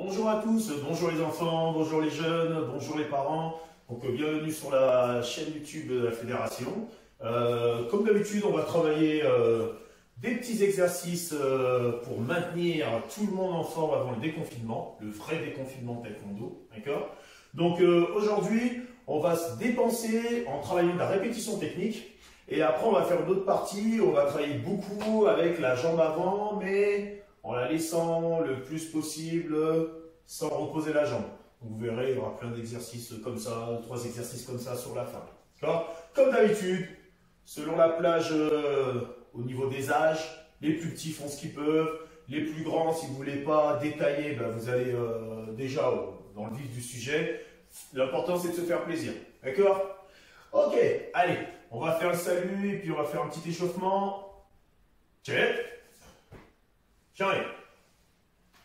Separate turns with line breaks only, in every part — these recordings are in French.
Bonjour à tous, bonjour les enfants, bonjour les jeunes, bonjour les parents. Donc bienvenue sur la chaîne YouTube de la Fédération. Comme d'habitude, on va travailler des petits exercices pour maintenir tout le monde en forme avant le déconfinement, le vrai déconfinement taekwondo, d'accord? Donc aujourd'hui, on va se dépenser en travaillant de la répétition technique. Et après, on va faire d'autres parties, on va travailler beaucoup avec la jambe avant, mais en la laissant le plus possible sans reposer la jambe. Vous verrez, il y aura plein d'exercices comme ça, 3 exercices comme ça sur la fin. Comme d'habitude, selon la plage au niveau des âges, les plus petits font ce qu'ils peuvent, les plus grands, si vous ne voulez pas détailler, ben vous allez déjà dans le vif du sujet. L'important, c'est de se faire plaisir. D'accord? Ok, allez, on va faire le salut et puis on va faire un petit échauffement. Check. J'arrive.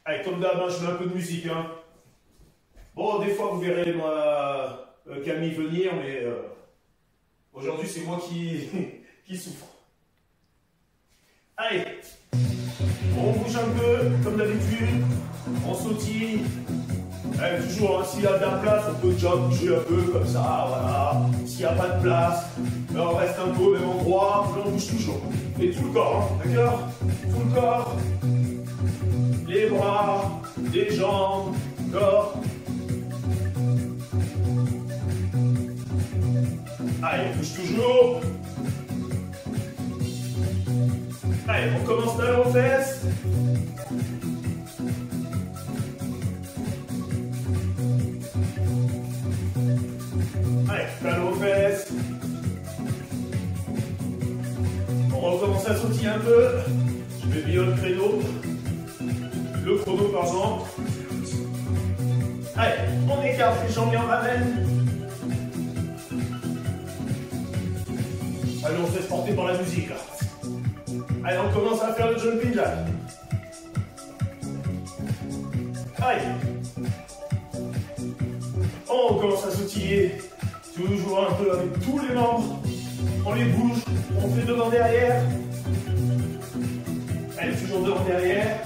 Allez, comme d'hab, je mets un peu de musique. Hein. Bon, des fois, vous verrez moi, Camille venir, mais aujourd'hui, c'est moi qui souffre. Allez, on bouge un peu, comme d'habitude. On sautille. Allez, toujours, hein, s'il y a de la place, on peut déjà bouger un peu, comme ça, voilà. S'il n'y a pas de place, on reste un peu au même endroit, on bouge toujours. Et tout le corps, hein, d'accord? Tout le corps. Les bras, les jambes, corps. Allez, on bouge toujours. Allez, on commence talon aux fesses. Allez, talon aux fesses. On recommence à sautiller un peu. Je vais bien le créneau. Le chrono par exemple. Allez, on écarte les jambes et on ramène. Allez, on se laisse porter par la musique là. Allez, on commence à faire le jumping jack. Allez. On commence à sautiller. Toujours un peu avec tous les membres. On les bouge. On fait devant derrière. Allez, toujours devant derrière.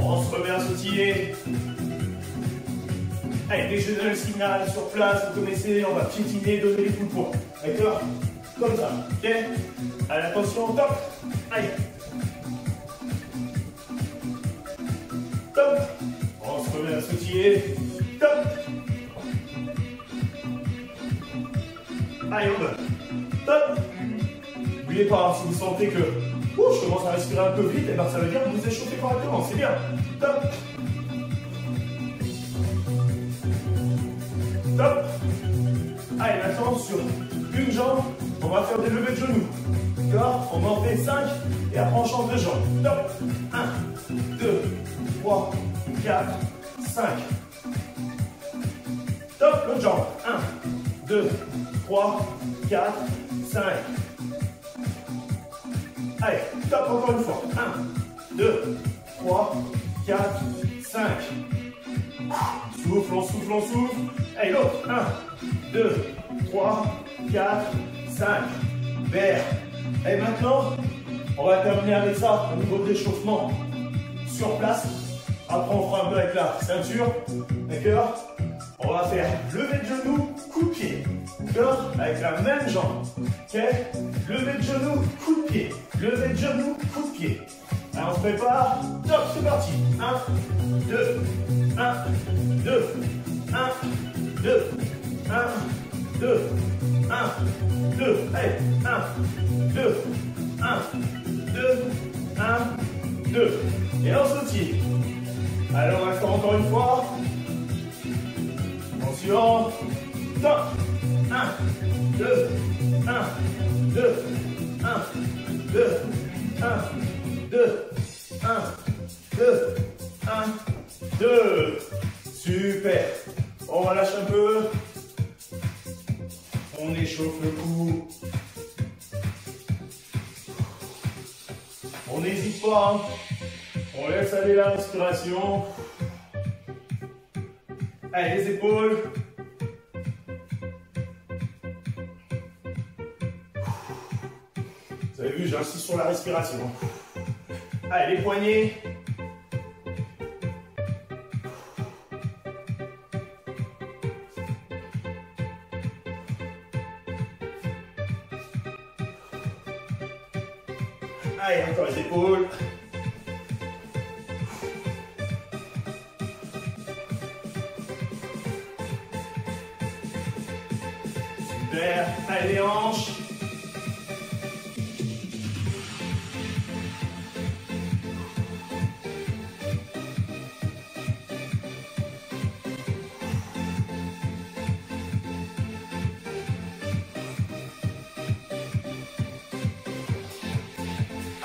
On se remet à sautiller. Allez, dès que je donne le signal sur place, vous connaissez, on va piétiner, donner les coups de poing. D'accord? Comme ça. Ok? Allez, attention, top. Allez. Top. On se remet à sautiller. Top. Allez, on donne. Top. N'oubliez pas, si vous sentez que je commence à respirer un peu vite, et ben ça veut dire que vous échauffez correctement. C'est bien. Top. Top. Allez, maintenant, sur une jambe, on va faire des levées de genoux. D'accord? On en fait 5 et après on change de jambe. Top. 1, 2, 3, 4, 5. Top, l'autre jambe. 1, 2, 3, 4, 5. Allez, top, encore une fois. 1, 2, 3, 4, 5. Souffle, on souffle, on souffle. Allez, l'autre. 1, 2, 3, 4, 5. Vert. Et maintenant, on va terminer avec ça au niveau de l'échauffement sur place. Après, on fera un peu avec la ceinture. D'accord? On va faire lever de genou, coup de pied. D'accord? Avec la même jambe. Ok? Lever de genou, coup de pied. Lever de genou, coup de pied. Allez, on se prépare. Top, c'est parti. 1, 2, 1, 2, 1, 2, 1, 2, 1, 2. Allez, 1, 2, 1, 2, 1, 2. Et on sautille. Allez, on va faire encore une fois. Attention. Top. 1, 2, 1, 2, 1, 2, 1, 2, 1, 2, 1, 2. Super. On relâche un peu. On échauffe le cou. On n'hésite pas. On laisse aller la respiration. Allez, les épaules. Vous avez vu, j'insiste sur la respiration. Allez, les poignets. Allez, encore les épaules. Super. Allez, les hanches.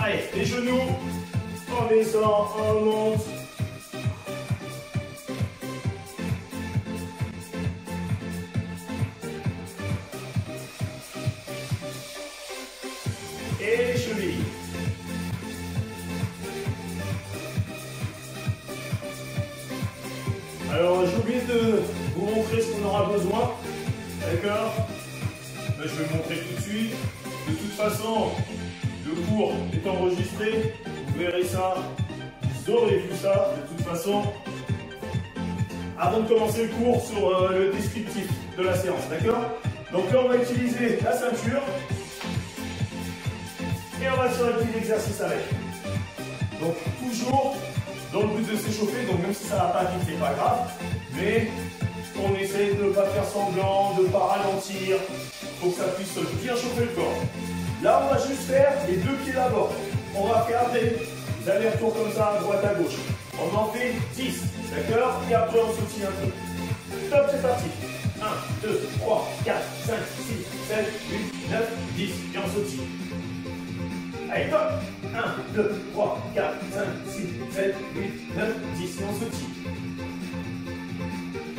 Allez, les genoux, on descend, on monte. Et les chevilles. Alors, j'ai oublié de vous montrer ce qu'on aura besoin. D'accord? Je vais vous montrer tout de suite. De toute façon, le cours est enregistré, vous verrez ça, vous aurez vu ça de toute façon avant de commencer le cours sur le descriptif de la séance, d'accord? Donc là on va utiliser la ceinture et on va faire un petit exercice avec. Donc toujours dans le but de s'échauffer, donc même si ça ne va pas vite, c'est pas grave, mais on essaie de ne pas faire semblant, de ne pas ralentir, pour que ça puisse bien chauffer le corps. Là, on va juste faire les deux pieds d'abord. On va faire des allers-retours comme ça, à droite à gauche. On en fait 10, d'accord? Et après, on sautille un peu. Top, c'est parti. 1, 2, 3, 4, 5, 6, 7, 8, 9, 10. Et on sautille. Allez, top. 1, 2, 3, 4, 5, 6, 7, 8, 9, 10. Et on sautille.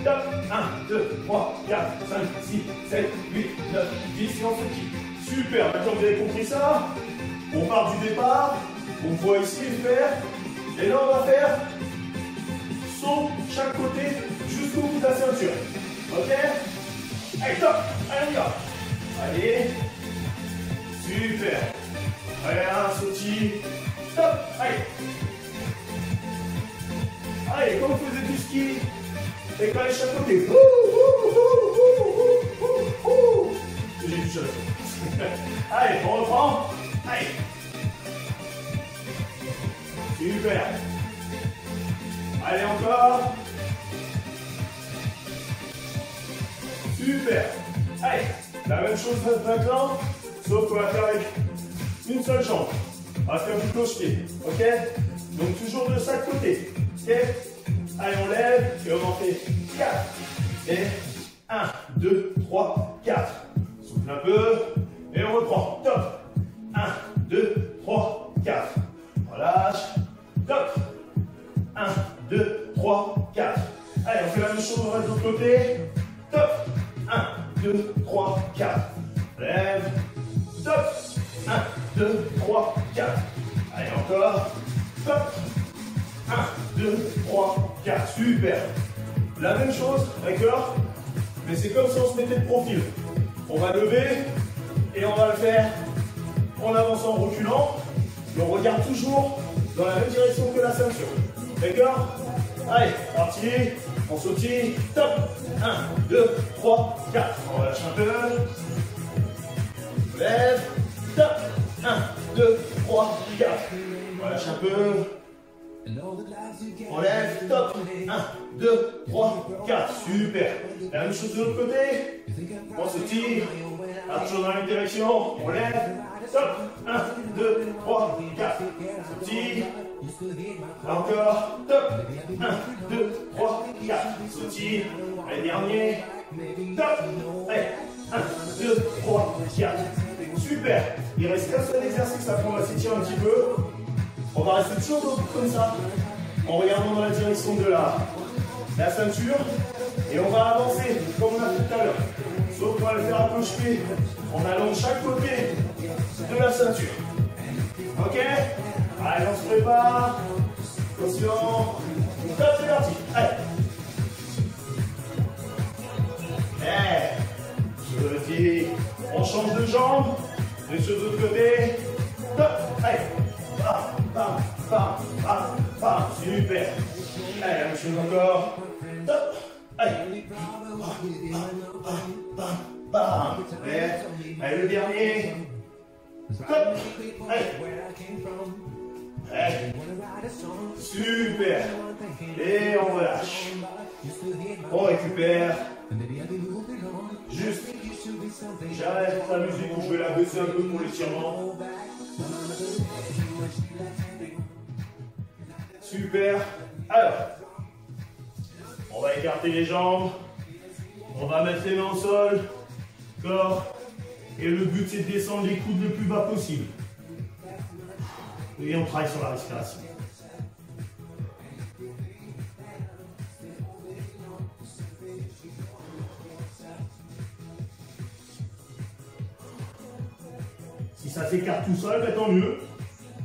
Top. 1, 2, 3, 4, 5, 6, 7, 8, 9, 10. Et on sautille. Super, maintenant vous avez compris ça. On part du départ, on voit ici le faire. Et là on va faire saut chaque côté jusqu'au bout de la ceinture. Ok? Allez, top. Allez, on y va. Allez. Super. Allez, un sautille. Top. Allez. Allez, comme vous faisiez du ski, et quand allez chaque côté. J'ai du chose. Allez, on reprend. Allez. Super. Allez, encore. Super. Allez, la même chose maintenant, sauf qu'on va faire avec une seule jambe. On va faire du cloche-pied. Ok? Donc toujours de chaque côté. Ok? Allez, on lève et on en fait 4. Et 1, 2, 3, 4. Souffle un peu. Et on reprend. Top. 1, 2, 3, 4. Relâche. Top. 1, 2, 3, 4. Allez, on fait la même chose de l'autre côté. Top. 1, 2, 3, 4. Lève. Top. 1, 2, 3, 4. Allez, encore. Top. 1, 2, 3, 4. Super. La même chose, d'accord? Mais c'est comme si on se mettait de profil. On va lever et on va le faire en avançant, en reculant. Et on regarde toujours dans la même direction que la ceinture. D'accord? Allez, parti. On sautille. Top. 1, 2, 3, 4. On relâche un peu. Lève. Top. 1, 2, 3, 4. On relâche un peu. On lève, top, 1, 2, 3, 4, super. La même chose de l'autre côté, on se tire, toujours dans la même direction, on lève, top, 1, 2, 3, 4, on se tire, encore, top, 1, 2, 3, 4, on se tire, allez, dernier, top, allez, 1, 2, 3, 4, super. Il reste qu'un seul exercice, après on va s'étirer un petit peu. On va rester toujours comme ça, en regardant dans la direction de la ceinture. Et on va avancer, comme on a fait tout à l'heure. Sauf qu'on va le faire à cloche-pied, en allant de chaque côté de la ceinture. Ok? Allez, on se prépare. Attention. Top, c'est parti. Allez. Je dis, on change de jambe. Et sur l'autre côté. Top. Allez. Bam, bam, bam, chose encore. Top. Allez. Bam, bam. Allez, le dernier. Top. Allez. Allez. Super. Et on relâche. On récupère. Juste. J'arrête la musique ou je vais la baisser un peu pour l'étirement. Super. Alors, on va écarter les jambes. On va mettre les mains au sol. Corps. Et le but, c'est de descendre les coudes le plus bas possible. Et on travaille sur la respiration. Si ça s'écarte tout seul, tant mieux.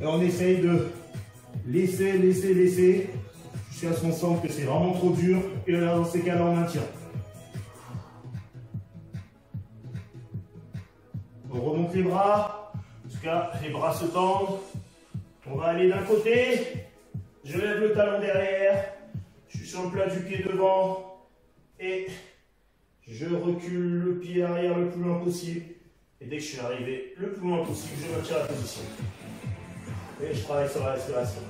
Et on essaye de laisser, jusqu'à ce qu'on sente que c'est vraiment trop dur. Et là, dans ces cas-là, on maintient. On remonte les bras. En tout cas, les bras se tendent. On va aller d'un côté. Je lève le talon derrière. Je suis sur le plat du pied devant. Et je recule le pied arrière le plus loin possible. Et dès que je suis arrivé le plus loin possible, je maintiens la position. Et je travaille sur la respiration.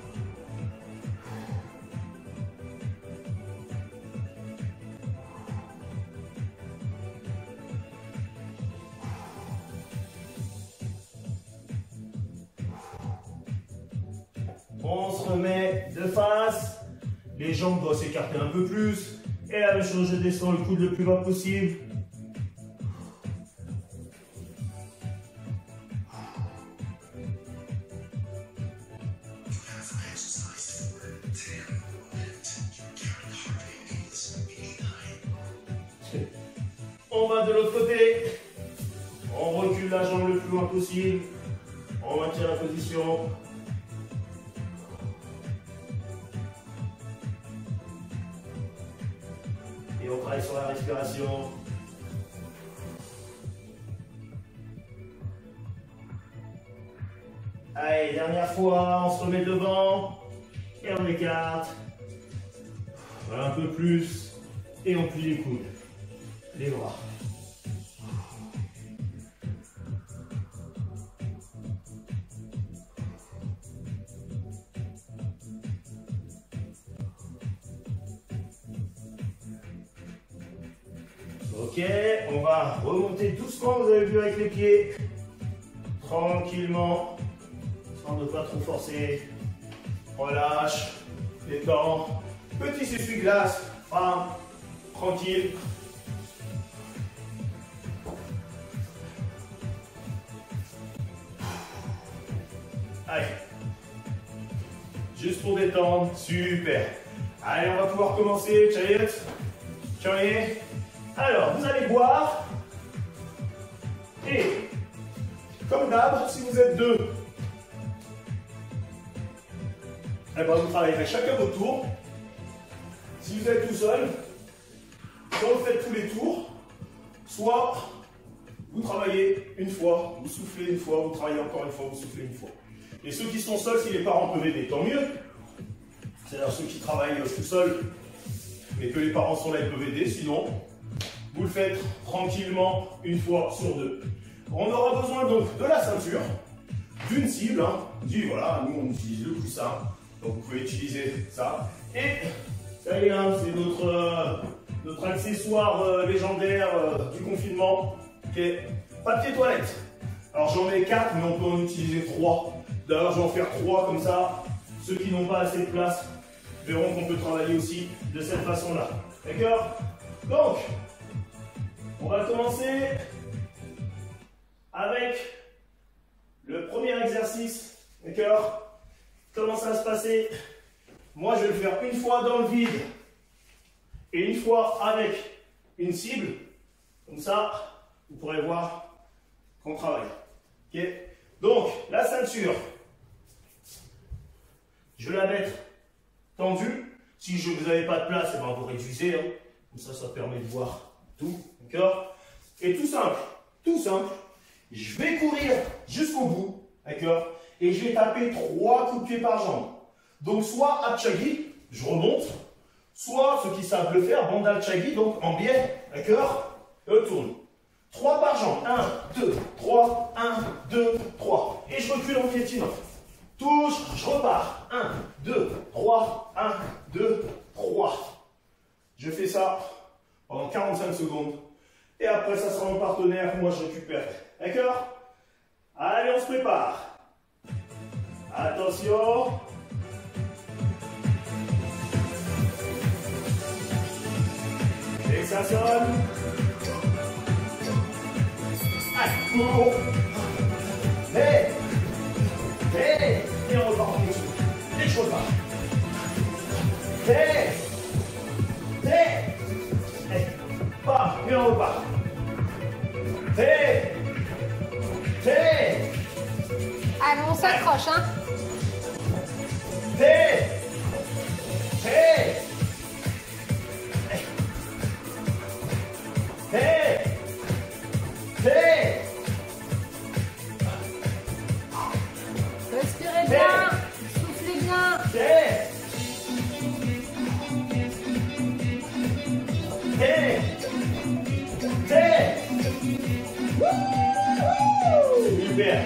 On se remet de face. Les jambes doivent s'écarter un peu plus. Et la même chose, je descends le coude le plus bas possible. On va de l'autre côté. On recule la jambe le plus loin possible. On maintient la position. Et on travaille sur la respiration. Allez, dernière fois, on se remet devant. Et on écarte. Voilà, un peu plus. Et on plie les coudes. Les bras. Ok, on va remonter doucement, vous avez vu avec les pieds. Tranquillement, sans ne pas trop forcer. Relâche, détend. Petit essuie-glace, tranquille. Allez, juste pour détendre, super. Allez, on va pouvoir commencer, Chariot. Alors, vous allez boire. Et, comme d'hab, si vous êtes deux, eh ben, vous travaillerez chacun votre tour. Si vous êtes tout seul, soit vous faites tous les tours, soit vous travaillez une fois, vous soufflez une fois, vous travaillez encore une fois, vous soufflez une fois. Et ceux qui sont seuls, si les parents peuvent aider, tant mieux. C'est-à-dire ceux qui travaillent tout seuls, mais que les parents sont là, ils peuvent aider. Sinon, vous le faites tranquillement une fois sur deux. On aura besoin donc de la ceinture, d'une cible. Voilà, nous on utilise le coussin, donc vous pouvez utiliser ça. Et ça y est, c'est notre accessoire légendaire du confinement, qui est papier toilette. Alors j'en mets 4, mais on peut en utiliser 3. D'ailleurs, je vais en faire 3 comme ça. Ceux qui n'ont pas assez de place verront qu'on peut travailler aussi de cette façon-là. D'accord? Donc, on va commencer avec le premier exercice. D'accord? Comment ça va se passer? Moi, je vais le faire une fois dans le vide et une fois avec une cible. Comme ça, vous pourrez voir qu'on travaille. Ok? Donc, la ceinture, je vais la mettre tendue. Si vous n'avez pas de place, eh ben vous réduisez. Comme ça, ça permet de voir tout. D'accord? Et tout simple, je vais courir jusqu'au bout. D'accord? Et je vais taper 3 coups de pied par jambe. Donc, soit Apchagi, je remonte, Soit ceux qui savent le faire, bandal chagi, donc en biais, d'accord? Et on tourne. 3 par jambe. 1, 2, 3, 1, 2, 3. Et je recule en piétinant. Touche, je repars. 1, 2, 3, 1, 2, 3. Je fais ça pendant 45 secondes. Et après, ça sera mon partenaire. Moi, je récupère. D'accord? Allez, on se prépare. Attention. Et ça sonne. Allez, cours. Et on repart en dessous. Et je repars. Bam, et on repart.
Allez, on s'accroche, hein. Respirez bien, soufflez bien.
Super.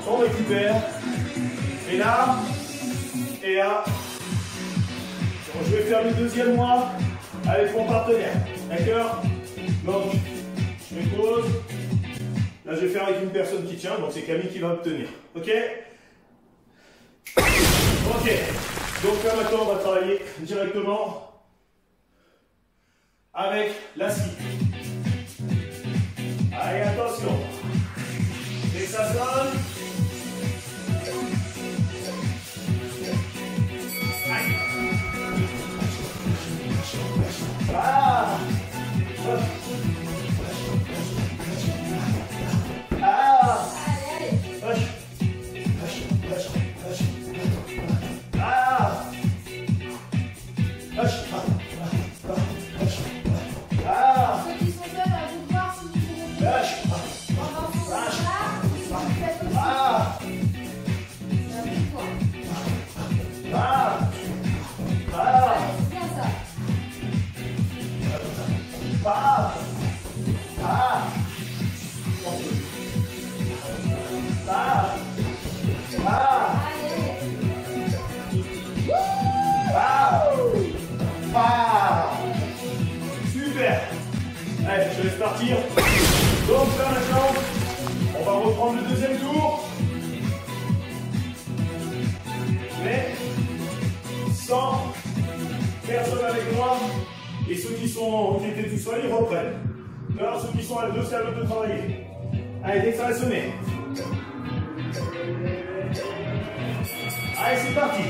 On récupère. Et là. Et là. Bon, je vais faire le deuxième mois avec mon partenaire. D'accord? Donc, je mets pause. Là, je vais faire avec une personne qui tient. Donc, c'est Camille qui va obtenir. Ok? Ok. Donc là, maintenant, on va travailler directement avec la scie. Allez, attention. Et ça sonne. Aïe. Ah. Ah.
Ceux qui sont seuls, à vous de voir si vous pouvez pendant ce moment-là, si vous faites aussi. C'est à vous de voir. Allez, c'est bien ça.
Super. Allez, je laisse partir. Donc là maintenant, on va reprendre le deuxième tour. Mais sans personne avec moi. Et ceux qui étaient tout seuls, ils reprennent. Alors ceux qui sont à deux, c'est à eux de travailler. Allez, dès que ça va sonner. Allez, c'est parti.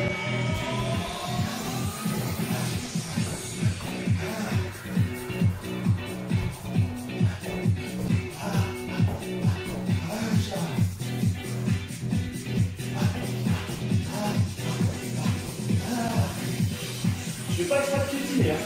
Je vais pas exprès de piétiner, hein.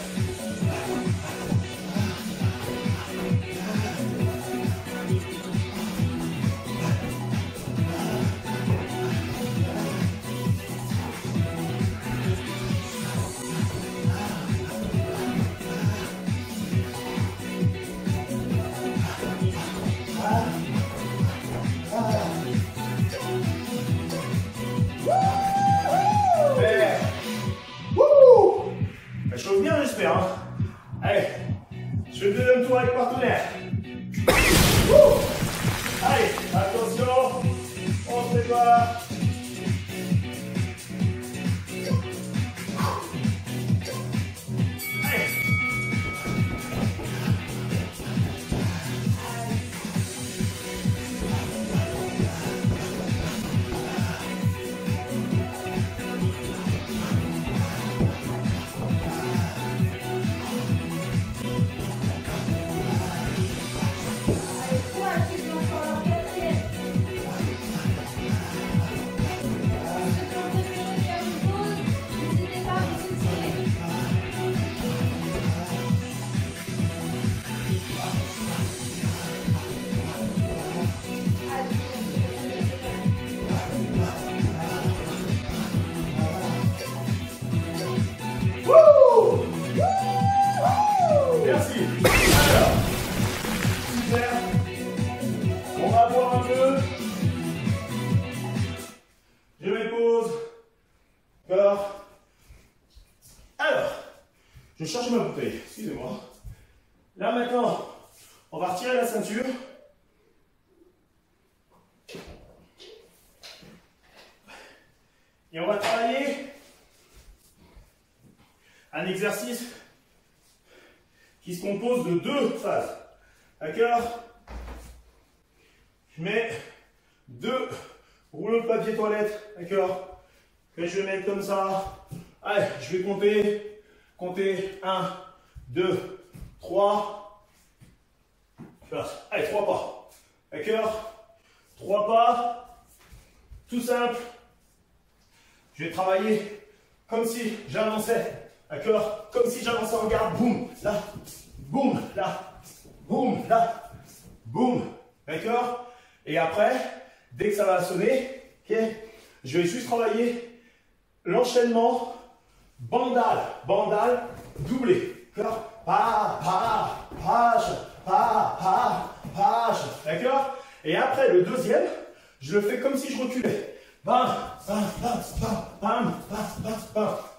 D'accord? Alors, je charge ma bouteille. Excusez-moi. Là, maintenant, on va retirer la ceinture. Et on va travailler un exercice qui se compose de 2 phases. D'accord? Je mets 2 rouleaux de papier toilette. D'accord? Que je vais mettre comme ça. Allez, je vais compter 1, 2, 3. Allez, 3 pas. D'accord? 3 pas. Tout simple. Je vais travailler comme si j'avançais. D'accord? Comme si j'avançais en garde. Boum, là. Boum, là. Boum, là. Boum. D'accord? Et après, dès que ça va sonner, ok, je vais juste travailler l'enchaînement bandal, doublé. D'accord? Page. D'accord? Et après, le deuxième, je le fais comme si je reculais. Bam.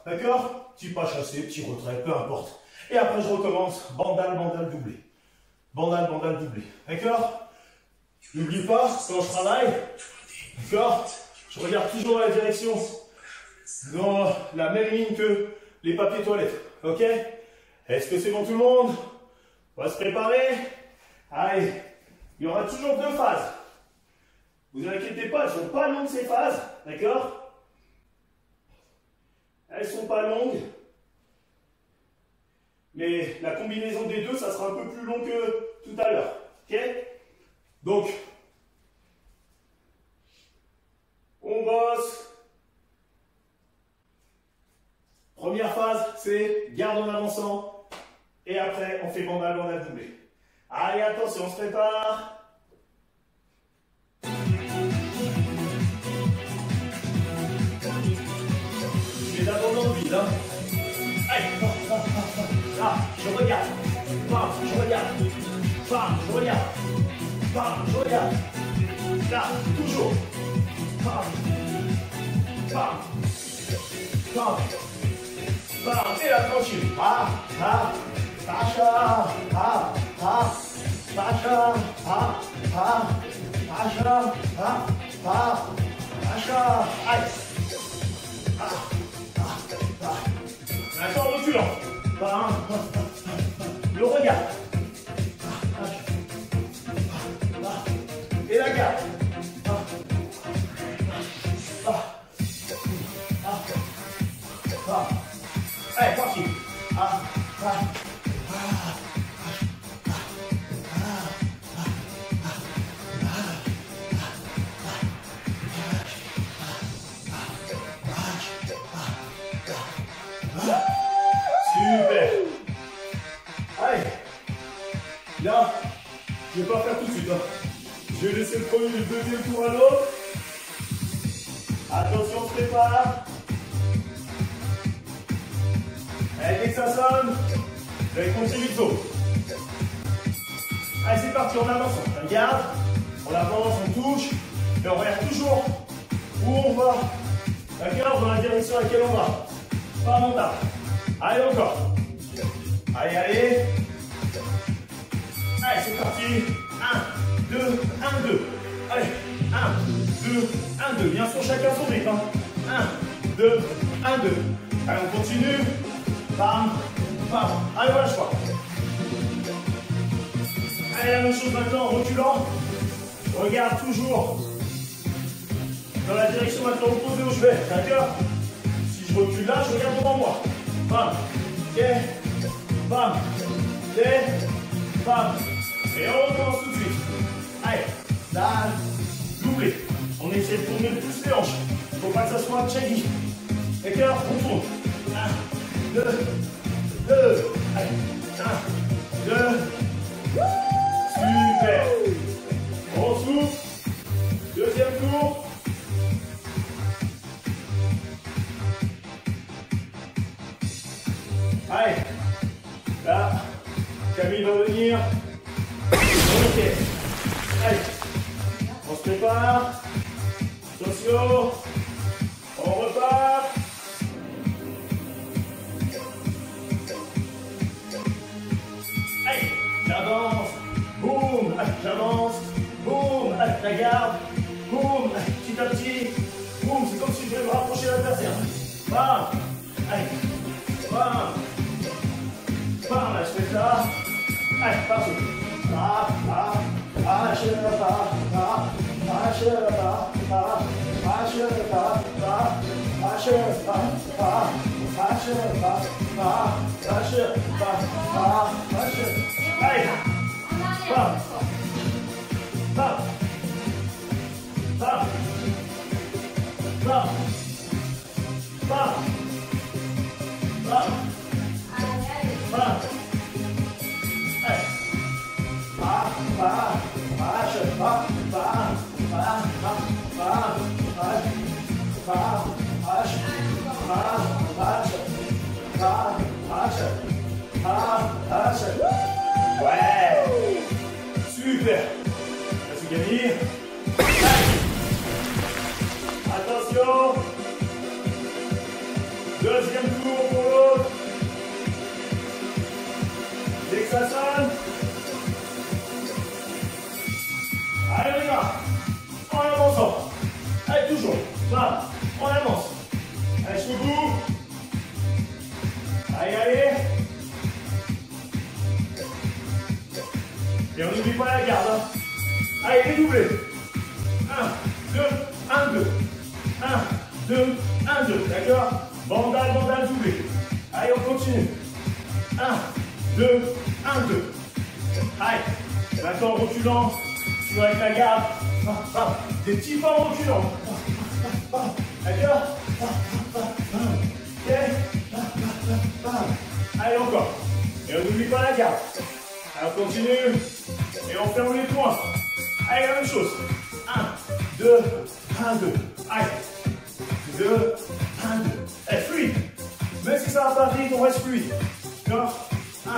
D'accord? Petit pas chassé, petit retrait, peu importe. Et après, je recommence. Bandal, doublé. Bandal, doublé. D'accord? N'oublie pas, quand je travaille, d'accord, je regarde toujours la direction dans la même ligne que les papiers toilettes. Ok? Est-ce que c'est bon tout le monde? On va se préparer. Allez, il y aura toujours 2 phases. Vous inquiétez pas, elles ne sont pas longues ces phases. D'accord? Elles ne sont pas longues. Mais la combinaison des 2, ça sera un peu plus long que tout à l'heure. Ok? Donc, on bosse. Première phase, c'est garde en avançant. Et après, on fait bandal doublé. Allez, attention, on se prépare. J'ai d'abord dans le vide. Hein. Allez, là, je regarde. Bam, je regarde. Bam, je regarde. Bam, je regarde. Là, toujours. Bam. Bam. Bam. Bam. Et là, tranquille. Pacha. Allez. Maintenant, reculant. Le regard. Et la garde. Allez, parti. Super. Allez. Là, je ne vais pas faire tout de suite. Hein. Je vais laisser le premier et le deuxième tour à l'autre. Attention, on se prépare. Allez, dès que ça sonne, vous allez continuer le saut. Allez, c'est parti, on avance. On regarde, on avance, on touche. Et on regarde toujours où on va. D'accord? Dans la direction à laquelle on va. Pas montable. Allez, encore. Allez. Allez, c'est parti. 1, 2, 1, 2. Allez, 1, 2, 1, 2. Bien sûr, chacun son rythme. 1, 2, 1, 2. Allez, on continue. Bam, bam. Allez, voilà, je crois. Allez, la même chose maintenant, en reculant. Regarde toujours dans la direction maintenant opposée où je vais. D'accord? Si je recule là, je regarde devant moi. Bam. Ok. Bam. Ok. Bam. Et on recommence tout de suite. Allez. Là. Doublé. On essaie de tourner le plus les hanches. Il ne faut pas que ça soit un chaggy. D'accord? On tourne. 1, 2, 2. Allez. 1, 2. Super. On souffle. Deuxième tour. Allez. Là. Camille va venir. Ok. Allez. On se prépare. Attention. On repart. Allez, garde. Boum. Petit à petit. Boum. C'est comme si je devais me rapprocher de l'adversaire. Bam. Allez. Bam. Bam. Là, je fais ça. Allez, partout. Ah, ah. Ah, je ne vais pas. Ah, ah, je ne vais pas. Ah, ah, je ne vais pas. Ah, ah, je ne vais pas. Ah, ah, je ne vais pas. Ah, ah, je ne vais pas. Ah, ah, je ne vais pas. Allez. Bam. Bam. Bam. Bam. Bam. Bam. Bam. Allez. Bam. Bam. Baixa. Bam. Bam. Bam. Bam. Bam. Bam. Baixa. Bam. Baixa. Bam. Baixa. Bam. Baixa. Ouais. Super. Là, c'est gagné. Attention. Deuxième tour pour l'autre. Dès que ça sonne. Allez, on y va. En avançant. Allez, toujours. Bam. On avance. Allez, jusqu'au bout. Allez, allez. Et on n'oublie pas la garde. Hein. Allez, les doublés. 1, 2, 1, 2. 1, 2, 1, 2. D'accord? Bandal, bandal, doublé. Allez, on continue. 1, 2, 1, 2. Allez. Maintenant, en reculant, tu vas avec la garde. Des petits pas en reculant. D'accord? Ok? Allez, encore. Et on n'oublie pas la garde. Allez, on continue. Et on ferme les poings. Allez, la même chose. 1, 2, 1, 2. Allez. 2, 1, 2. Allez, fluide. Même si ça va pas vite, on reste fluide. D'accord? 1,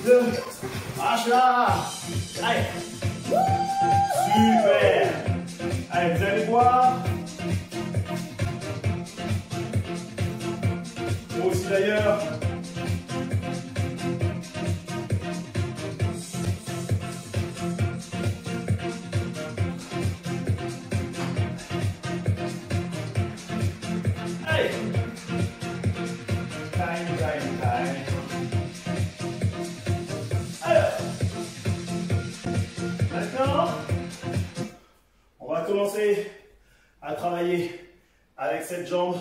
2. Lâche là. Allez. Super. Allez, vous allez voir. Moi aussi d'ailleurs. Allez. Time. Alors. Maintenant, on va commencer à travailler avec cette jambe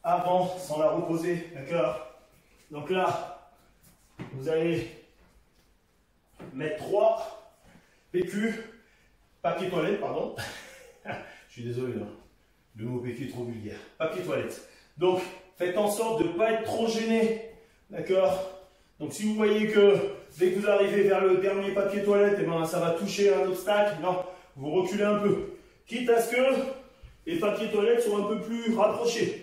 avant sans la reposer, d'accord? Donc là, vous allez mettre 3 PQ, papier toilette, pardon. Je suis désolé, hein. Le mot PQ est trop vulgaire. Papier toilette. Donc, faites en sorte de ne pas être trop gêné, d'accord? Donc si vous voyez que dès que vous arrivez vers le dernier papier toilette, eh ben, ça va toucher un obstacle, non, vous reculez un peu. Quitte à ce que les papiers toilettes soient un peu plus rapprochés.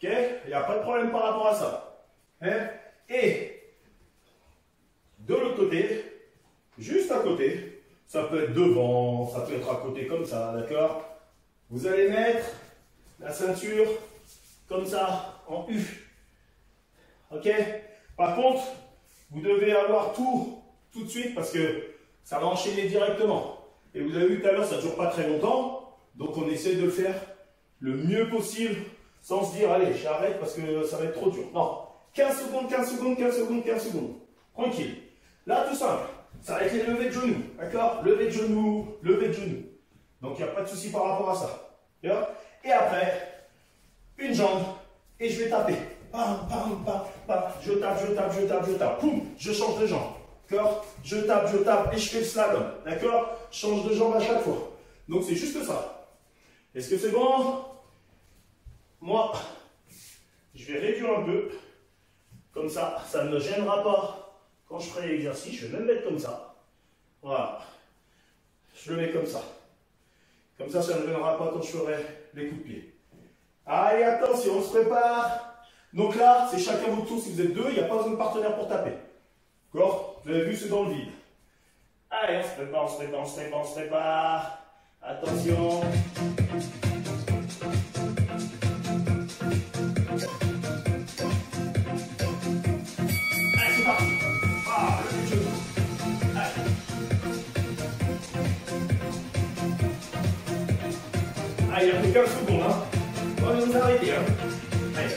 Ok? Il n'y a pas de problème par rapport à ça. Hein? Et de l'autre côté, juste à côté, ça peut être devant, ça peut être à côté comme ça, d'accord? Vous allez mettre la ceinture comme ça, en U. Ok? Par contre, vous devez avoir tout de suite parce que ça va enchaîner directement. Et vous avez vu tout à l'heure, ça ne dure pas très longtemps. Donc on essaie de le faire le mieux possible sans se dire, allez, j'arrête parce que ça va être trop dur. Non, 15 secondes, 15 secondes, 15 secondes, 15 secondes. Tranquille. Là, tout simple. Ça va être les levées de genoux. D'accord? Levée de genoux, levée de genoux. Donc il n'y a pas de souci par rapport à ça. Et après, une jambe et je vais taper. Bam, bam, bam, bam. Je tape. Poum, je change de jambe. D'accord? Je tape et je fais le slalom. D'accord? Change de jambe à chaque fois. Donc c'est juste ça. Est-ce que c'est bon? Moi, je vais réduire un peu. Comme ça ne me gênera pas quand je ferai l'exercice. Je vais même mettre comme ça. Voilà. Je le mets comme ça. Comme ça ne me gênera pas quand je ferai les coups de pied. Allez, attention, on se prépare. Donc là, c'est chacun votre tour. Si vous êtes deux, il n'y a pas besoin de partenaire pour taper. D'accord? Vous avez vu, c'est dans le vide. Allez, on se prépare. Attention. Allez, c'est parti. Ah, le genou. Allez. fait 15 secondes, hein. On va nous arrêter, hein. Allez.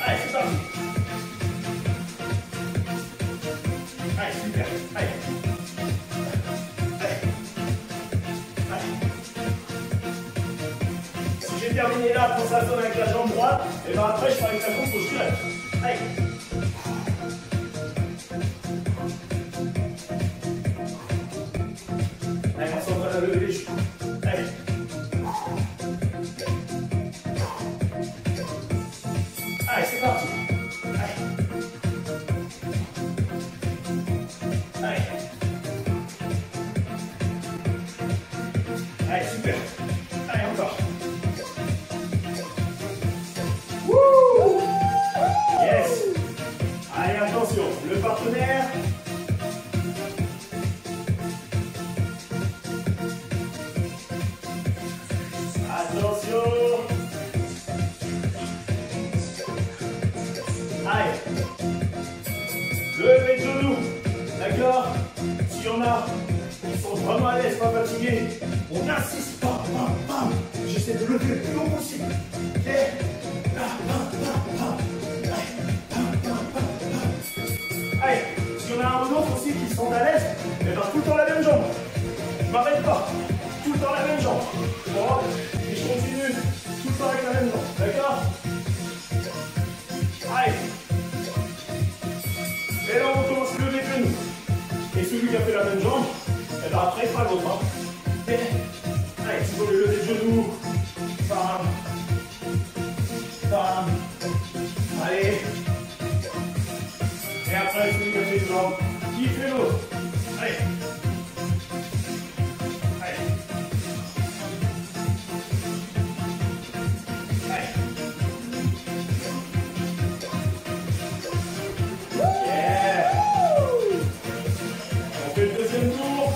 Allez, c'est parti. Allez, super. Allez. Si j'ai terminé là, quand ça sonne avec la jambe droite, et bien après je fais avec la jambe gauche direct. Allez. Allez, on s'entraîne à lever les genoux. Allez. Allez, c'est parti. Allez. Allez, super. Allez, encore. Wouh! Yes! Allez, attention, le partenaire. Attention. Allez. Levez le genou. D'accord? S'il y en a qui sont vraiment à l'aise, pas fatigués, on n'insiste pas. J'essaie de lever le plus haut possible. Ok? Allez, s'il y en a un ou l'autre aussi qui sont à l'aise, et bien tout le temps la même jambe. Je m'arrête pas. Tout le temps la même jambe. Bon, et je continue tout le temps avec la même jambe. D'accord? Allez. Et là, on commence à lever le genou. Et celui qui a fait la même jambe, et bien après, il fera l'autre. Hein. Okay. Allez, tu peux le lever le genou. Bam. Bam. Allez. Et après, celui qui a fait une jambe, il fait l'autre. Allez. Allez. Allez. Yeah. On fait le deuxième tour.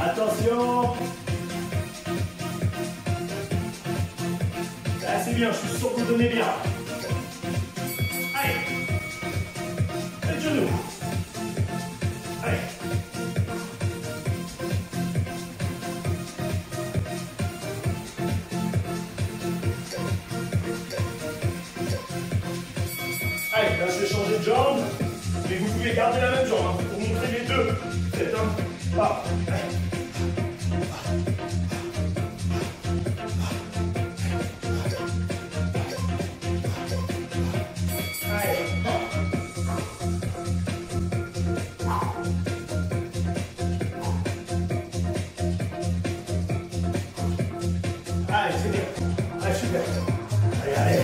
Attention. Là, c'est bien, je suis sûr que vous donnez bien. Allez. Le genou. Allez. Allez, là, je vais changer de jambe. Mais vous pouvez garder la même jambe hein, pour montrer les deux. Faites un pas. Allez. Allez, c'est bien. Allez, super. Allez, allez.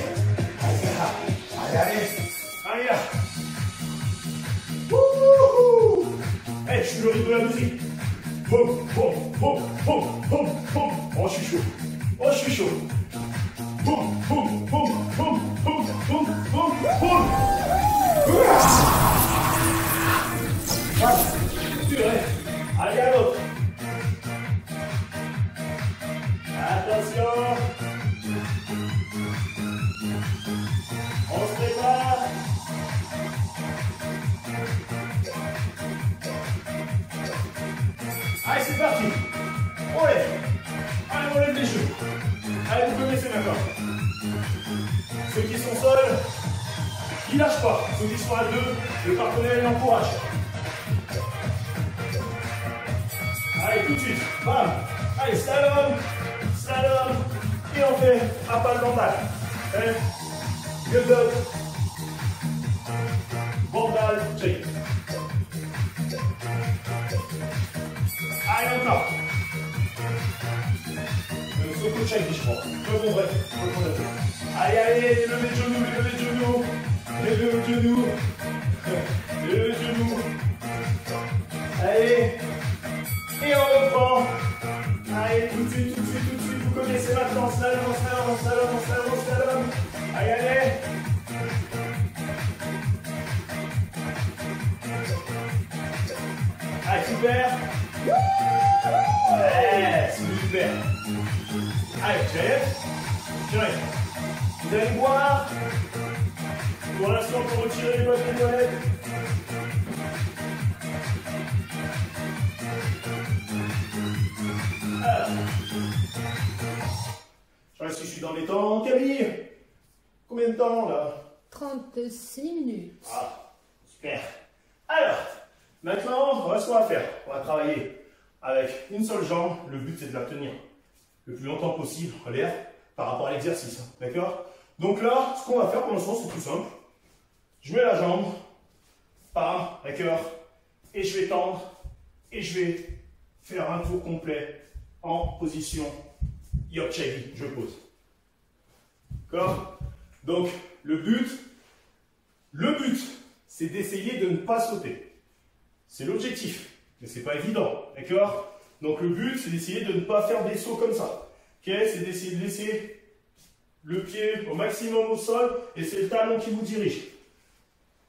Allez, là. Allez, allez. Allez, là. Wouhou. Allez, je suis le rythme de la musique. Boum, boum, boum, boum, boum, boum. Oh, je suis chaud. Oh, je suis chaud. Boum, boum, boum, boum, boum, boum, boum, boum. Allez, à l'autre. Attention. On se prépare. Allez, c'est parti. On lève. Allez, on lève les genoux. Allez, vous connaissez maintenant. Ceux qui sont seuls, ils lâchent pas. Ceux qui sont à deux, le partenaire l'encourage. Allez, tout de suite. Bam. Allez, slalom. Slalom. Et on fait un pas de bandal. Good dog. Bandal, check. Allez, encore. Surtout check, je crois. Bon, bref. Allez, allez, levez le genou, levez le genou. Levez le genou. Levez le genou. Allez. Et on reprend. Allez, tout de suite, tout de suite, tout de suite. Vous connaissez maintenant. Slalom, slalom, slalom, slalom, slalom. Allez, allez. Allez, super. Ouais, super. Allez, chef. Vous allez boire. Pour l'instant, pour retirer les boîtes des toilettes. dans les temps. Camille, combien de temps là?
36 minutes.
Ah, super. Alors, maintenant, voilà ce qu'on va faire. On va travailler avec une seule jambe. Le but, c'est de la tenir le plus longtemps possible en l'air par rapport à l'exercice. D'accord? Donc là, ce qu'on va faire pour l'instant, c'est tout simple. Je mets la jambe, pam, d'accord, et je vais tendre, et je vais faire un tour complet en position Yorkshire. Je pose. D'accord? Donc, le but, c'est d'essayer de ne pas sauter. C'est l'objectif, mais c'est pas évident, d'accord? Donc le but, c'est d'essayer de ne pas faire des sauts comme ça. Ok? C'est d'essayer de laisser le pied au maximum au sol et c'est le talon qui vous dirige.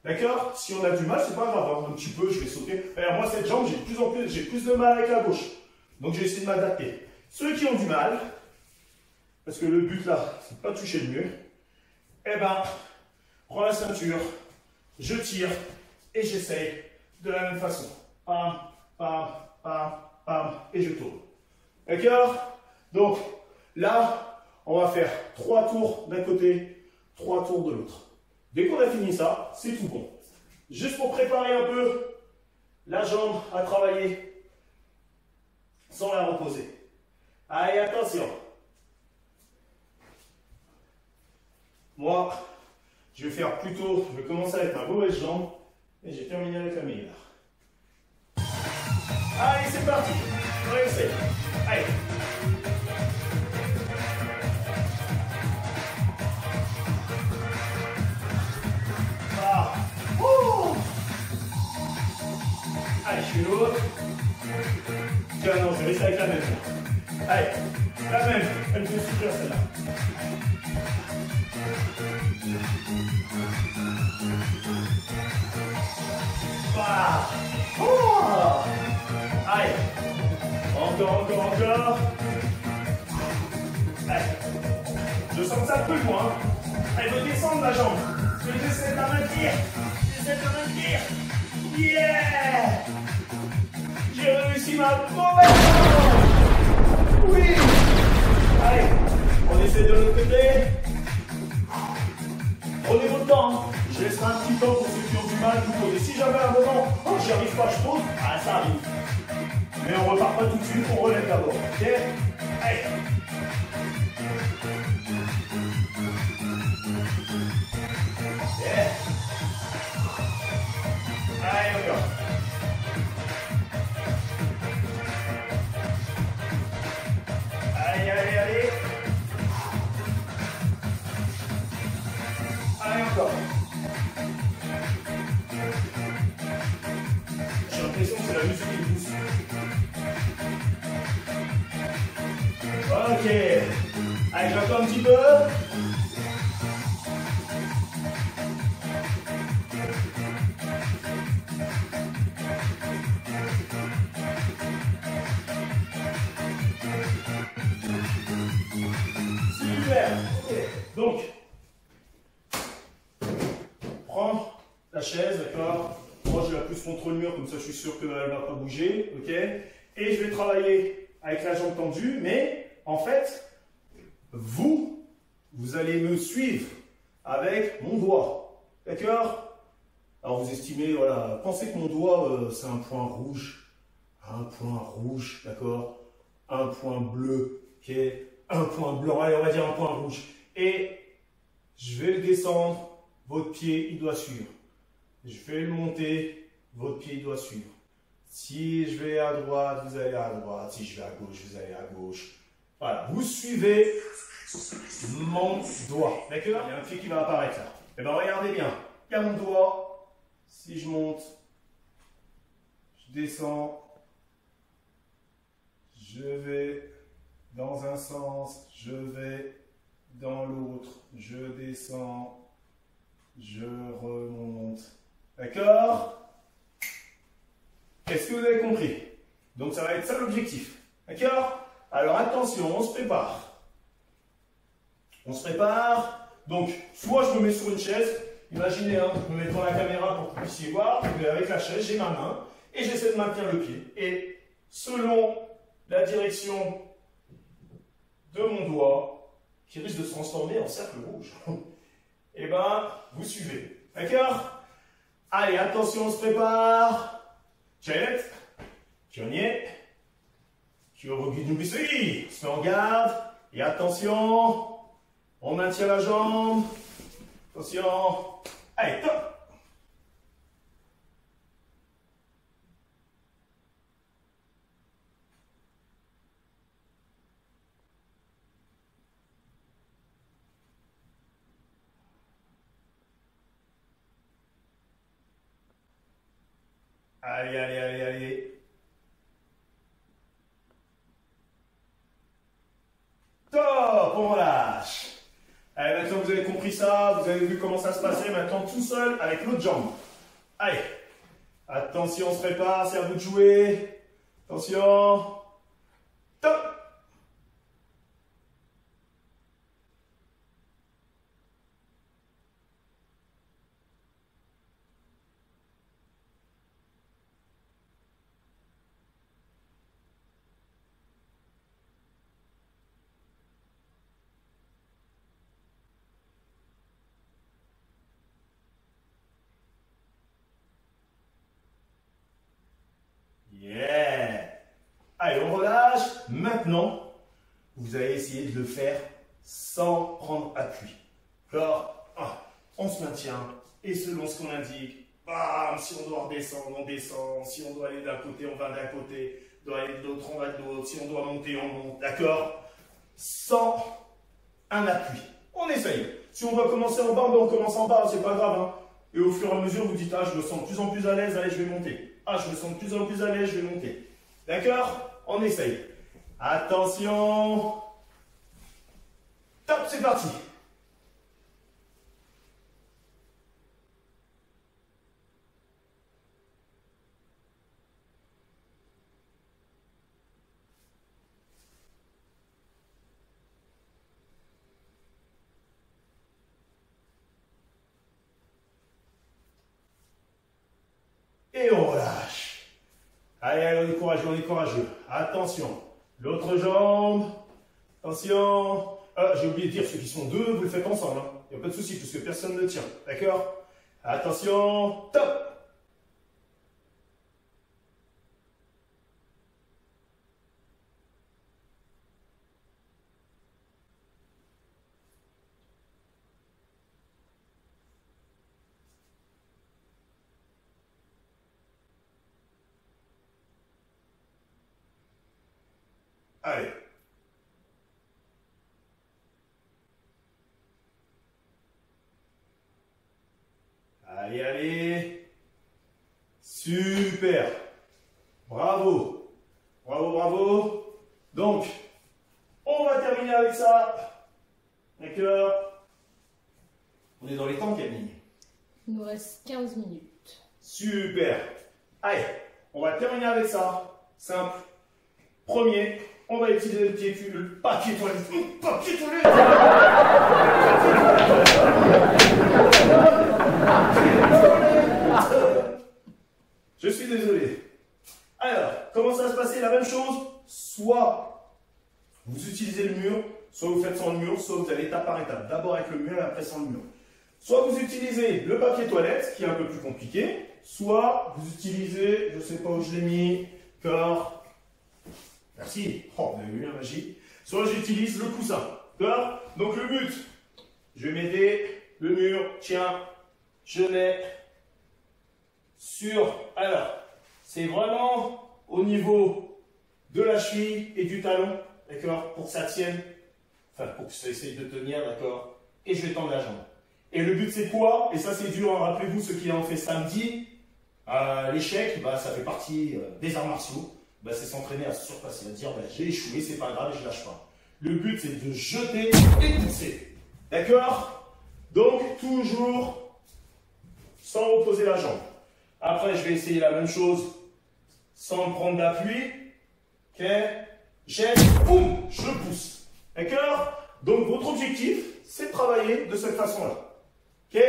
D'accord? Si on a du mal, c'est pas grave, hein. Un petit peu, je vais sauter. Alors moi, cette jambe, j'ai plus de mal avec la gauche. Donc je vais essayer de m'adapter. Ceux qui ont du mal, parce que le but là, c'est de pas toucher le mur, eh ben, prends la ceinture, je tire et j'essaye de la même façon. Pam, pam, pam, pam, et je tourne. D'accord? Donc, là, on va faire 3 tours d'un côté, 3 tours de l'autre. Dès qu'on a fini ça, c'est tout bon. Juste pour préparer un peu la jambe à travailler sans la reposer. Allez, attention. Moi, je vais faire plutôt, je vais commencer avec ma mauvaise jambe et j'ai terminé avec la meilleure. Allez, c'est parti. On va essayer. Allez. Ah. Allez, je fais l'autre. Tiens, non, je vais rester avec la même. Allez, la même. Elle me fait super celle-là. Ah. Oh. Allez, encore. Allez, je sens que ça peut loin. Elle veut descendre la jambe. J'essaie de la maintenir. Yeah! J'ai réussi ma mauvaise jambe. Oui! Allez, on essaie de l'autre côté. Prenez votre temps. Je laisserai un petit temps pour ceux qui ont du mal. Et si jamais à un moment, oh, j'y arrive pas, je pose, ah, ça arrive. Mais on repart pas tout de suite, on relève d'abord. Ok? Allez. Yeah. Allez, encore. Allez. Allez, encore. J'ai l'impression que c'est la musique qui pousse. Ok. Allez, j'entends un petit peu. Super. Okay. Donc, prends la chaise, d'accord? Moi, je la pousse contre le mur, comme ça, je suis sûr qu'elle ne va pas bouger, ok? Et je vais travailler avec la jambe tendue, mais en fait, vous allez me suivre avec mon doigt, d'accord? Alors, vous estimez, voilà, pensez que mon doigt, c'est un point rouge, d'accord? Un point bleu, ok? Un point blanc, allez, on va dire un point rouge. Et je vais le descendre, votre pied, il doit suivre. Je vais le monter, votre pied, il doit suivre. Si je vais à droite, vous allez à droite. Si je vais à gauche, vous allez à gauche. Voilà, vous suivez mon doigt. D'accord? Il y a un pied qui va apparaître là. Eh bien, regardez bien. Il y a mon doigt. Si je monte, je descends, je vais dans un sens, je vais dans l'autre, je descends, je remonte. D'accord? Est-ce que vous avez compris? Donc ça va être ça l'objectif. D'accord? Alors attention, on se prépare. Donc, soit je me mets sur une chaise. Imaginez, hein, je me mets devant la caméra pour que vous puissiez voir. Mais avec la chaise, j'ai ma main et j'essaie de maintenir le pied. Et selon la direction de mon doigt, qui risque de se transformer en cercle rouge. Eh ben, vous suivez. D'accord? Allez, attention, on se prépare. Check. Pionnier. Kyorugi, on se met en garde. Et attention, on maintient la jambe. Attention. Allez, top. Allez, allez, allez, allez. Top, on relâche. Allez, maintenant vous avez compris ça, vous avez vu comment ça se passait, maintenant tout seul avec l'autre jambe. Allez, attention, on se prépare, c'est à vous de jouer. Attention. Top. Yeah! Allez, on relâche. Maintenant, vous allez essayer de le faire sans prendre appui. Alors, on se maintient. Et selon ce qu'on indique, bam, si on doit redescendre, on descend. Si on doit aller d'un côté, on va d'un côté. Si on doit aller de l'autre, on va de l'autre. Si on doit monter, on monte. D'accord? Sans un appui. On essaye. Si on doit commencer en bas, ben on commence en bas. C'est pas grave. Hein. Et au fur et à mesure, vous dites, ah, je me sens de plus en plus à l'aise. Allez, je vais monter. Ah, je me sens de plus en plus à l'aise, je vais monter. D'accord? On essaye. Attention. Top, c'est parti. Et on relâche. Allez, allez, on est courageux, on est courageux. Attention. L'autre jambe. Attention. J'ai oublié de dire, ceux qui sont deux, vous le faites ensemble. Il n'y a pas de souci, puisque personne ne tient. D'accord? Attention. Top. Allez. Allez, allez. Super. Bravo. Bravo, bravo. Donc, on va terminer avec ça. D'accord? On est dans les temps, Camille.
Il nous reste 15 minutes.
Super. Allez, on va terminer avec ça. Simple. Premier, on va utiliser le papier toilette. Papier toilette. Je suis désolé. Alors, comment ça va se passer? La même chose. Soit vous utilisez le mur, soit vous faites sans le mur, soit vous allez étape par étape. D'abord avec le mur et après sans le mur. Soit vous utilisez le papier toilette, qui est un peu plus compliqué. Soit vous utilisez, je ne sais pas où je l'ai mis, corps. Merci. Oh, vous avez vu la magie. Soit j'utilise le coussin. D'accord? Donc le but, je vais m'aider. Le mur, tiens, je mets sur. Alors, c'est vraiment au niveau de la cheville et du talon. D'accord? Pour que ça tienne. Enfin, pour que ça essaye de tenir. D'accord? Et je vais tendre la jambe. Et le but, c'est quoi? Et ça, c'est dur. Hein. Rappelez-vous, ceux qui l'ont fait samedi, l'échec, bah, ça fait partie des arts martiaux. Bah, c'est s'entraîner à se surpasser, à dire bah, j'ai échoué, c'est pas grave, je lâche pas. Le but c'est de jeter et pousser. D'accord? Donc toujours sans reposer la jambe. Après je vais essayer la même chose sans prendre d'appui. Ok? Jette, boum, je pousse. D'accord? Donc votre objectif c'est de travailler de cette façon-là. Ok?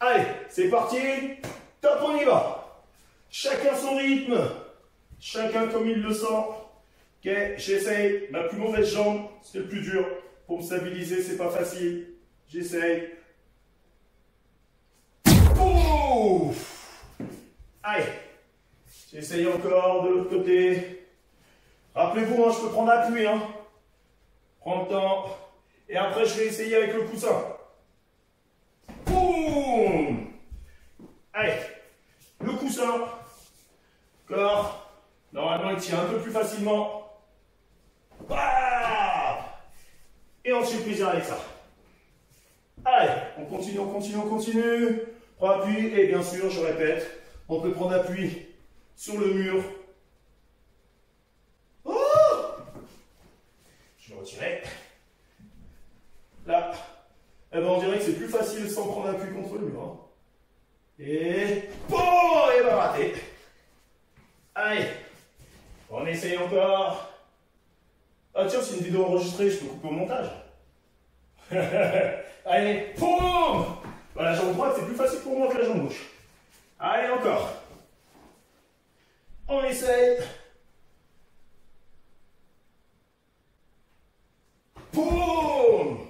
Allez, c'est parti. Top, on y va. Chacun son rythme. Chacun comme il le sent. Ok, j'essaye ma plus mauvaise jambe, c'est le plus dur. Pour me stabiliser, c'est pas facile. J'essaye. Ouf! Allez. J'essaye encore de l'autre côté. Rappelez-vous, hein, je peux prendre appui. Hein. Prends le temps. Et après, je vais essayer avec le coussin. Boum! Allez. Le coussin. D'accord. Normalement, il tient un peu plus facilement. Ah! Et on se fait plaisir avec ça. Allez, on continue, on continue, on continue. Prends appui et bien sûr, je répète, on peut prendre appui sur le mur. Oh! Je vais retirer. Là. Eh ben, on dirait que c'est plus facile sans prendre appui contre le mur. Hein. Et... Oh! Et ben raté. Allez. On essaye encore. Ah tiens, c'est une vidéo enregistrée, je peux couper au montage. Allez, boum! Voilà, la jambe droite, c'est plus facile pour moi que la jambe gauche. Allez, encore. On essaye. Boum!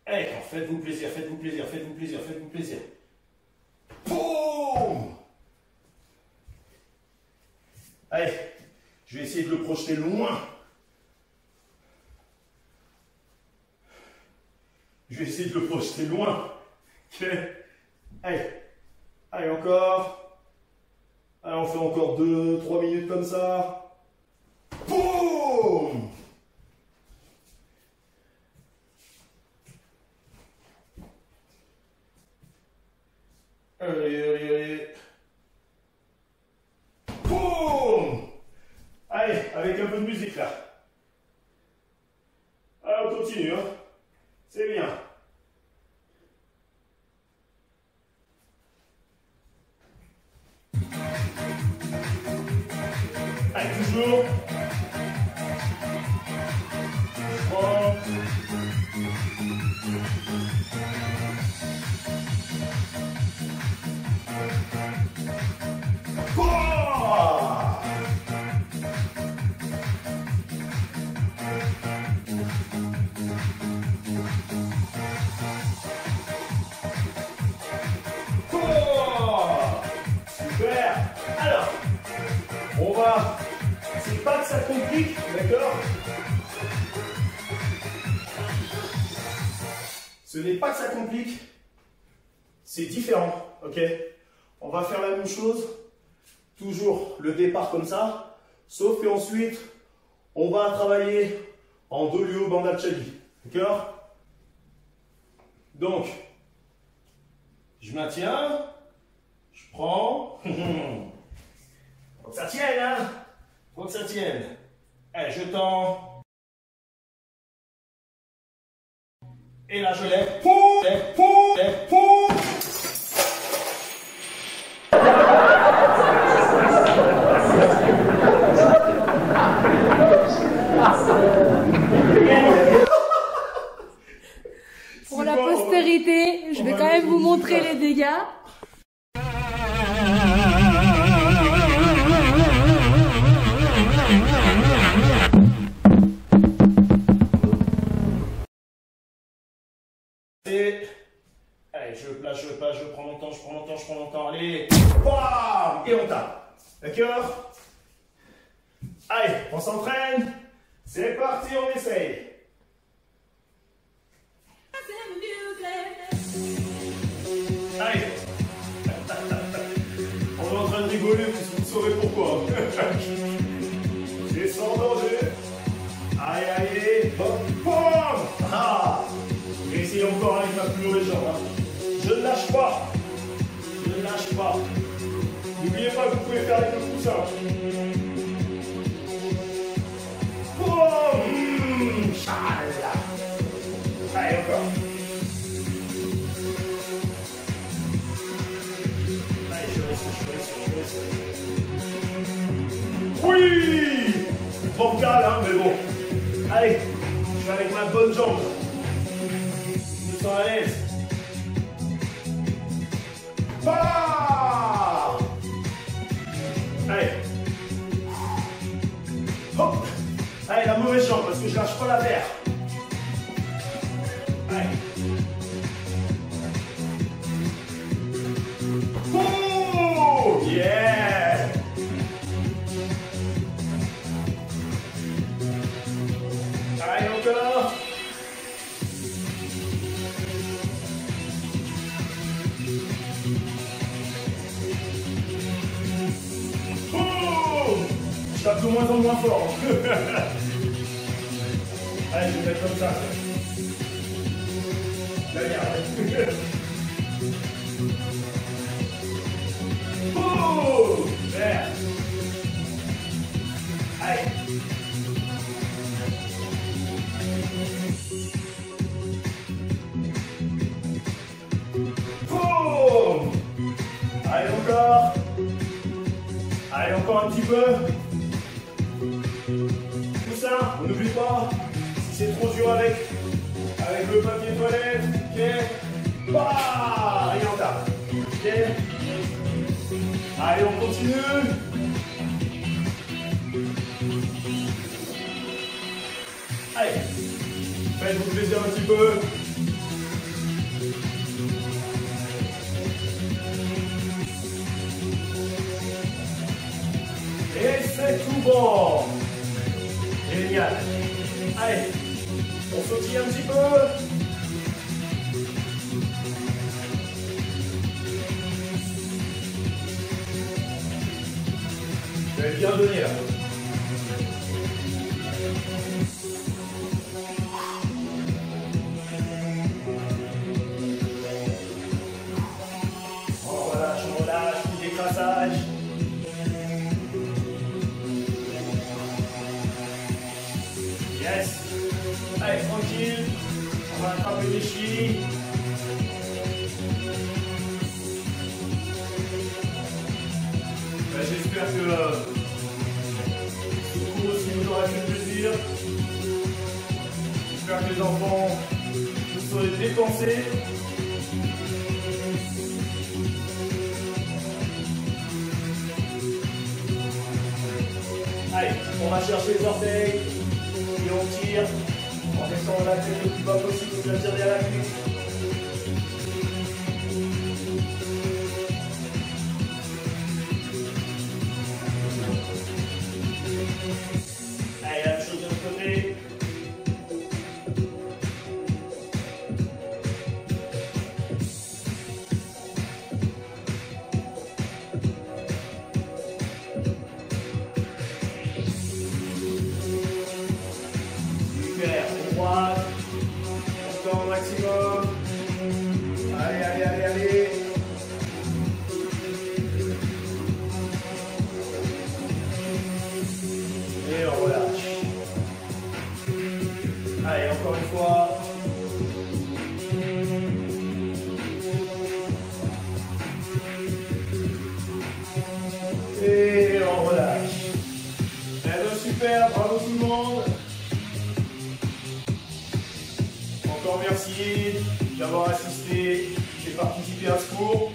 Allez, faites-vous plaisir, faites-vous plaisir, faites-vous plaisir, faites-vous plaisir. Boum! Allez, je vais essayer de le projeter loin. Je vais essayer de le projeter loin. Ok. Allez. Allez, encore. Allez, on fait encore 2-3 minutes comme ça. Boum! Allez, allez, allez. Boum! Allez, avec un peu de musique là. Allez, on continue, hein. C'est bien. Allez, toujours. Je prends. Super. Alors, on va, c'est pas que ça complique, d'accord? Ce n'est pas que ça complique, c'est différent, ok? On va faire la même chose, toujours le départ comme ça, sauf qu'ensuite, on va travailler en Dolio Bandha Chali, d'accord? Donc, je maintiens, je prends, faut que ça tienne, hein? Faut que ça tienne. Allez, je tends. Et là, je lève. Lève, lève,
Pour la postérité, je vais quand même vous montrer les dégâts.
Allez, je place, je prends mon temps, je prends mon temps, je prends mon temps. Allez, bam, et on tape. D'accord? Allez, on s'entraîne. C'est parti, on essaye. Allez. On est en train de rigoler, vous saurez pourquoi. C'est sans danger. Allez, allez, hop, bam. Ah. Et essayez encore avec ma plus mauvaise jambe. Hein. Je ne lâche pas. Je ne lâche pas. N'oubliez pas que vous pouvez faire avec le coussin. Boum. Chalala. Allez, encore. Allez, je reste. Oui. Bancal, hein, mais bon. Allez, je vais avec ma bonne jambe. Ils sont à l'aise. Bah. Allez. que je lâche pas la paire. Allez. Oh, yeah. Allez, encore. Oh, je tape de moins en moins fort. Allez, je vais mettre comme ça. La merde. Oh, merde. Allez. Oh. Allez, encore. Allez, encore un petit peu. Tout ça, on n'oublie pas. Si c'est trop dur avec le papier toilette, ok. Bah, et on tape. Ok. Allez, on continue. Allez, faites-vous plaisir un petit peu. Et c'est tout bon. Génial. Allez, on sautille un petit peu. Je vais bien donner là. On relâche, petit décrassage. Yes. Allez, tranquille. On va attraper les chevilles. J'espère que ce cours aussi vous aura fait plaisir. J'espère que les enfants se seront dépensés. Allez, on va chercher les orteils et on tire en descendant la tête le plus bas possible, donc la tire derrière la cuisse. Allez, la même chose de l'autre côté. Super, droite, encore au maximum. Allez, allez, allez, allez. Et on relâche. Allez, encore une fois. Et on relâche. Eh bien, super, bravo tout le monde. Encore merci d'avoir assisté et participé à ce cours.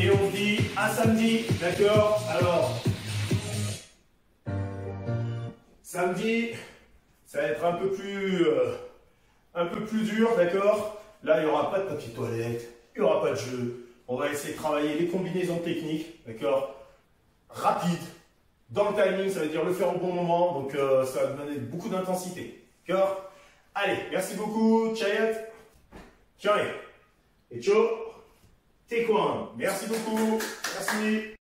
Et on se dit à samedi, d'accord? Alors, samedi, ça va être un peu plus dur, d'accord? Là, il n'y aura pas de papier toilette, il n'y aura pas de jeu. On va essayer de travailler les combinaisons techniques, d'accord? Rapide, dans le timing, ça veut dire le faire au bon moment, donc ça va donner beaucoup d'intensité, d'accord? Allez, merci beaucoup, Chayat, Chai, et Cho, Tekwan. Merci beaucoup, merci.